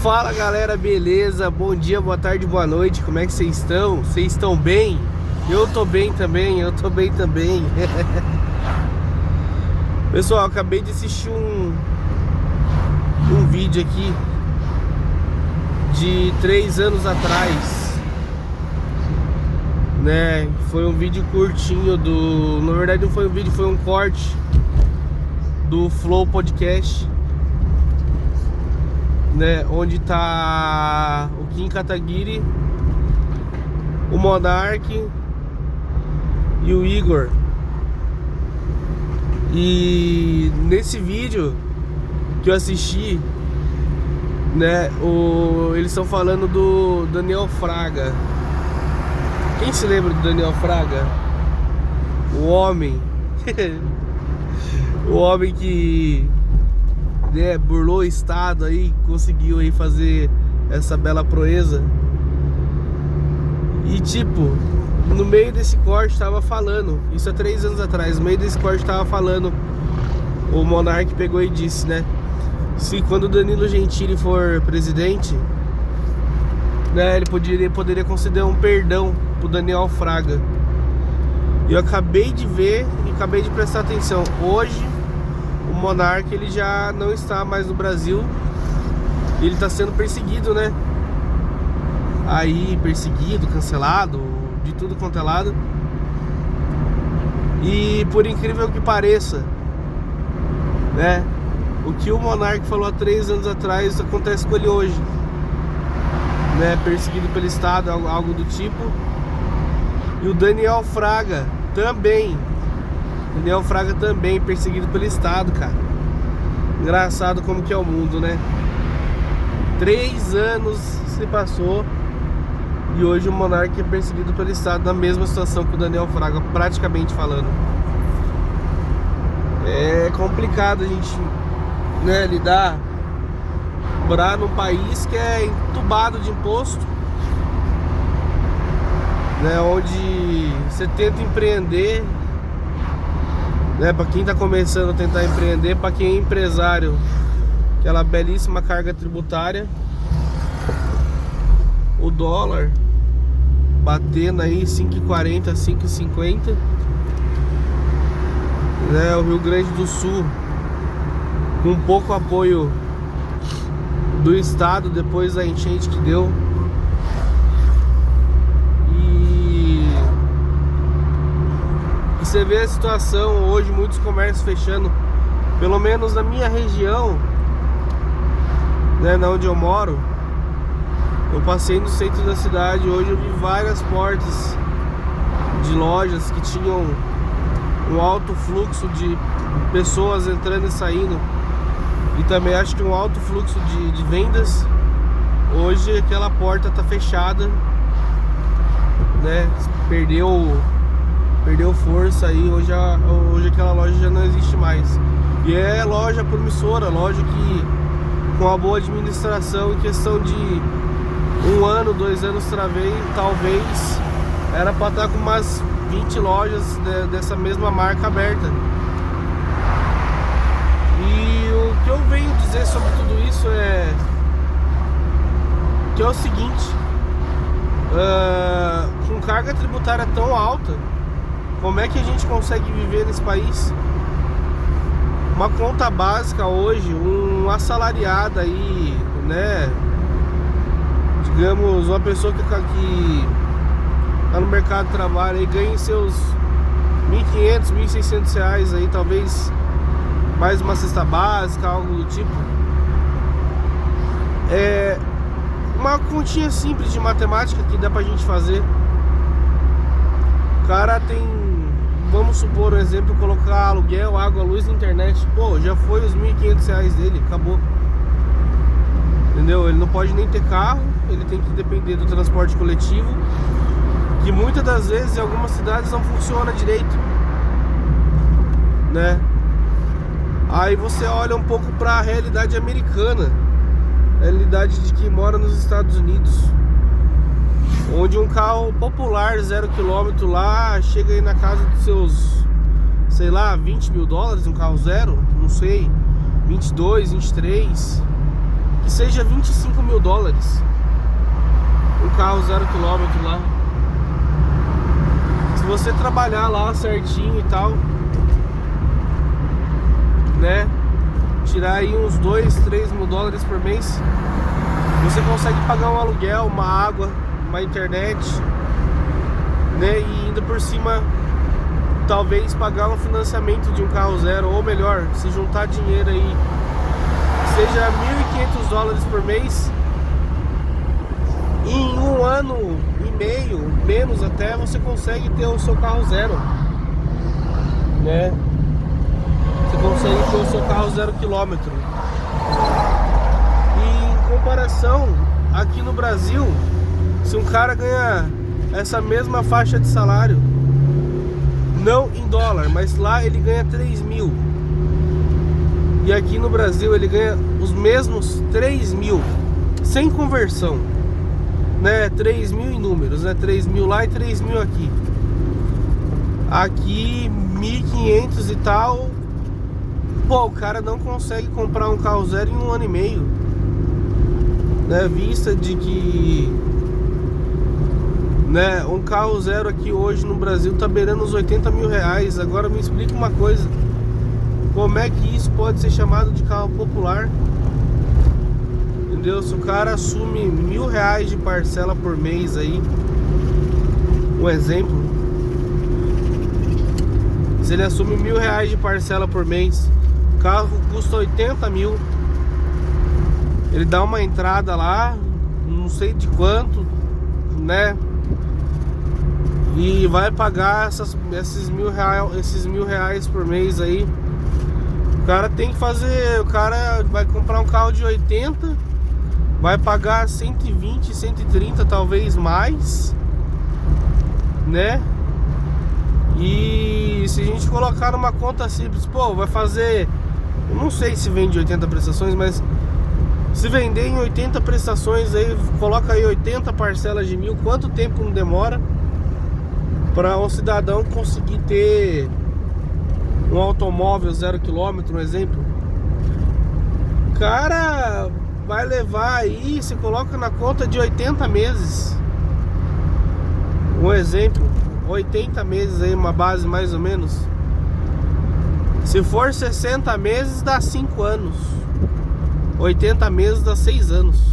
Fala galera, beleza? Bom dia, boa tarde, boa noite. Como é que vocês estão? Vocês estão bem? Eu tô bem também, Pessoal, acabei de assistir um vídeo aqui de 3 anos atrás, né? Foi um vídeo curtinho na verdade não foi um vídeo, foi um corte do Flow Podcast, né, onde tá o Kim Kataguiri, o Monark e o Igor. E nesse vídeo que eu assisti, né, eles estão falando do Daniel Fraga. Quem se lembra do Daniel Fraga? O homem o homem que, né, burlou o estado aí, conseguiu aí fazer essa bela proeza. E tipo, no meio desse corte tava falando, isso há 3 anos atrás, no meio desse corte tava falando, o Monark pegou e disse, né, se quando o Danilo Gentili for presidente, né, ele poderia conceder um perdão pro Daniel Fraga. E eu acabei de ver e acabei de prestar atenção. Hoje o Monark, ele já não está mais no Brasil. Ele está sendo perseguido, né? Aí, perseguido, cancelado, de tudo quanto é lado. E por incrível que pareça, né, o que o Monark falou há 3 anos atrás acontece com ele hoje, né? Perseguido pelo Estado, algo do tipo. E o Daniel Fraga também. Daniel Fraga também perseguido pelo Estado, cara. Engraçado como que é o mundo, né? 3 anos se passou e hoje o Monark é perseguido pelo Estado, na mesma situação que o Daniel Fraga, praticamente falando. É complicado a gente, né, morar num país que é entubado de imposto, né, onde você tenta empreender, né, para quem tá começando a tentar empreender, para quem é empresário, aquela belíssima carga tributária, o dólar batendo aí 5,40, 5,50, né, o Rio Grande do Sul com pouco apoio do Estado depois da enchente que deu. Você vê a situação hoje, muitos comércios fechando, pelo menos na minha região, né, na onde eu moro. Eu passei no centro da cidade, hoje eu vi várias portas de lojas que tinham um alto fluxo de pessoas entrando e saindo, e também acho que um alto fluxo de vendas. Hoje aquela porta tá fechada, né, perdeu força aí, hoje aquela loja já não existe mais. E é loja promissora, loja que com uma boa administração, em questão de 1 ano, 2 anos, talvez era para estar com umas 20 lojas dessa mesma marca aberta. E o que eu venho dizer sobre tudo isso é o seguinte: com carga tributária tão alta, como é que a gente consegue viver nesse país? Uma conta básica hoje, um assalariado aí, né? Digamos, uma pessoa que tá no mercado de trabalho e ganha seus R$1.500, R$1.600 aí, talvez mais uma cesta básica, algo do tipo. É uma continha simples de matemática que dá pra gente fazer. O cara tem, vamos supor um exemplo, colocar aluguel, água, luz, internet. Pô, já foi os R$1.500 dele, acabou. Entendeu? Ele não pode nem ter carro, ele tem que depender do transporte coletivo, que muitas das vezes em algumas cidades não funciona direito, né? Aí você olha um pouco para a realidade americana, a realidade de quem mora nos Estados Unidos, onde um carro popular 0 km lá chega aí na casa dos seus, sei lá, $20 mil, um carro zero, não sei, 22, 23, que seja 25 mil dólares. Um carro 0 km lá. Se você trabalhar lá certinho e tal, né? Tirar aí uns 2, 3 mil dólares por mês, você consegue pagar um aluguel, uma água, uma internet, né? E ainda por cima, talvez pagar um financiamento de um carro zero, ou melhor, se juntar dinheiro aí, seja 1.500 dólares por mês, em um ano e meio, menos até, você consegue ter o seu carro zero, né? Você consegue ter o seu carro 0 km. E em comparação, aqui no Brasil, se um cara ganha essa mesma faixa de salário, não em dólar, mas lá ele ganha 3 mil, e aqui no Brasil ele ganha os mesmos 3 mil, sem conversão, né? 3 mil em números, né? 3 mil lá e 3 mil aqui. Aqui 1.500 e tal. Pô, o cara não consegue comprar um carro zero em um ano e meio, né? Vista de que, né, um carro zero aqui hoje no Brasil tá beirando os 80 mil reais. Agora me explica uma coisa: como é que isso pode ser chamado de carro popular? Entendeu? Se o cara assume R$1.000 de parcela por mês aí, um exemplo, se ele assume R$1.000 de parcela por mês, o carro custa 80 mil, ele dá uma entrada lá, não sei de quanto, né? E vai pagar esses R$1.000 por mês aí. O cara tem que fazer, o cara vai comprar um carro de 80, vai pagar 120, 130, talvez mais, né? E se a gente colocar numa conta simples, pô, vai fazer, eu não sei se vende 80 prestações, mas se vender em 80 prestações aí, coloca aí 80 parcelas de 1.000, quanto tempo não demora para um cidadão conseguir ter um automóvel 0 km, um exemplo? O cara vai levar aí, se coloca na conta de 80 meses, um exemplo, 80 meses aí, uma base mais ou menos. Se for 60 meses dá 5 anos, 80 meses dá 6 anos.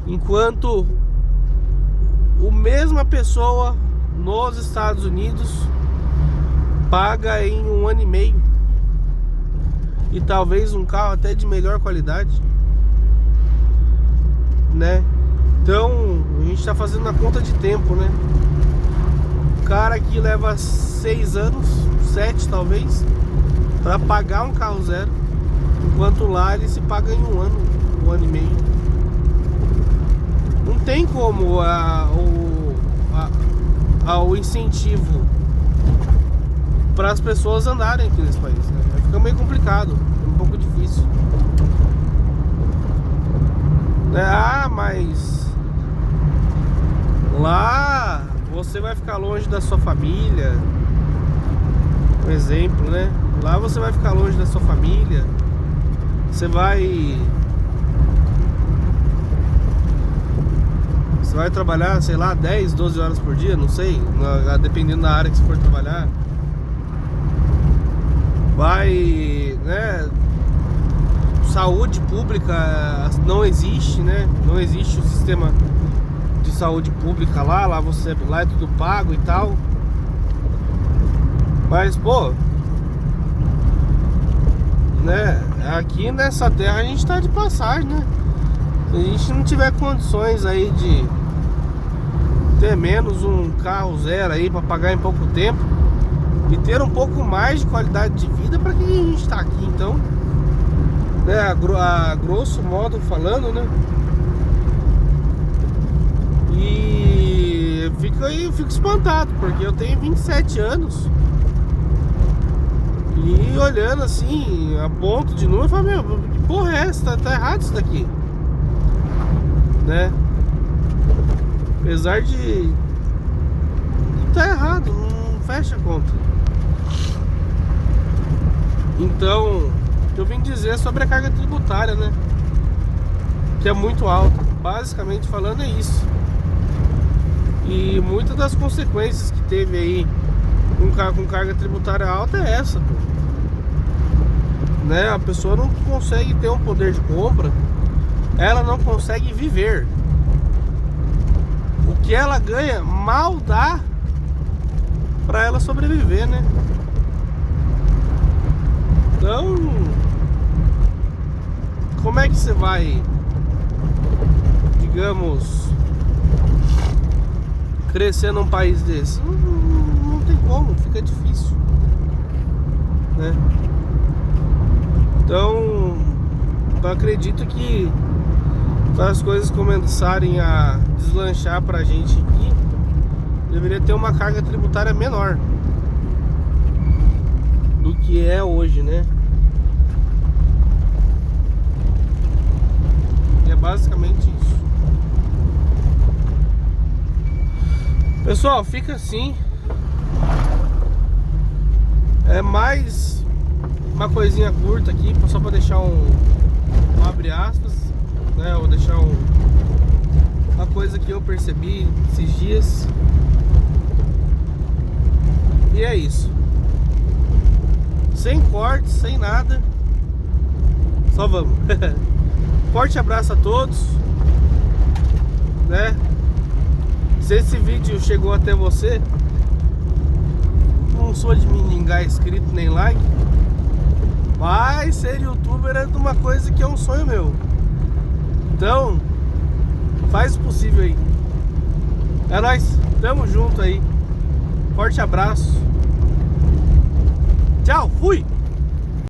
Enquanto a mesma pessoa nos Estados Unidos paga em um ano e meio, e talvez um carro até de melhor qualidade, né? Então a gente tá fazendo a conta de tempo, né? O cara aqui leva 6 anos, 7 talvez, para pagar um carro zero, enquanto lá ele se paga em um ano e meio. Não tem como o incentivo para as pessoas andarem aqui nesse país, né? Fica meio complicado, um pouco difícil, né? Ah, mas lá você vai ficar longe da sua família, um exemplo, né? Lá você vai ficar longe da sua família, você vai trabalhar, sei lá, 10, 12 horas por dia, não sei, dependendo da área que você for trabalhar. Vai, né? Saúde pública não existe, né? Não existe o sistema de saúde pública lá é tudo pago e tal. Mas, pô, né? Aqui nessa terra a gente tá de passagem, né? Se a gente não tiver condições aí de ter menos um carro zero aí pra pagar em pouco tempo e ter um pouco mais de qualidade de vida, pra que a gente tá aqui então? Né? A grosso modo falando, né? E eu fico espantado, porque eu tenho 27 anos e olhando assim, a ponto de número, eu falo, meu, que porra é essa? Tá errado isso daqui, né? Apesar de tá errado, não fecha a conta. Então, eu vim dizer sobre a carga tributária, né? que é muito alta. Basicamente falando é isso. E muitas das consequências que teve aí com carga tributária alta é essa, pô. Né? A pessoa não consegue ter um poder de compra, ela não consegue viver. O que ela ganha mal dá pra ela sobreviver, né? Então, como é que você vai, digamos, crescer num país desse? Não tem como, fica difícil, né? Então, eu acredito que para as coisas começarem a deslanchar pra gente aqui, deveria ter uma carga tributária menor do que é hoje, né? E é basicamente isso. Pessoal, fica assim. É mais uma coisinha curta aqui, só para deixar um abre aspas, né? Ou deixar uma coisa que eu percebi esses dias. E é isso. Sem cortes, sem nada. Só vamos. Forte abraço a todos, né? Se esse vídeo chegou até você, não sou de me ligar inscrito nem like, mas ser youtuber é uma coisa que é um sonho meu. Então, faz o possível aí. É nóis, tamo junto aí. Forte abraço. Tchau, fui!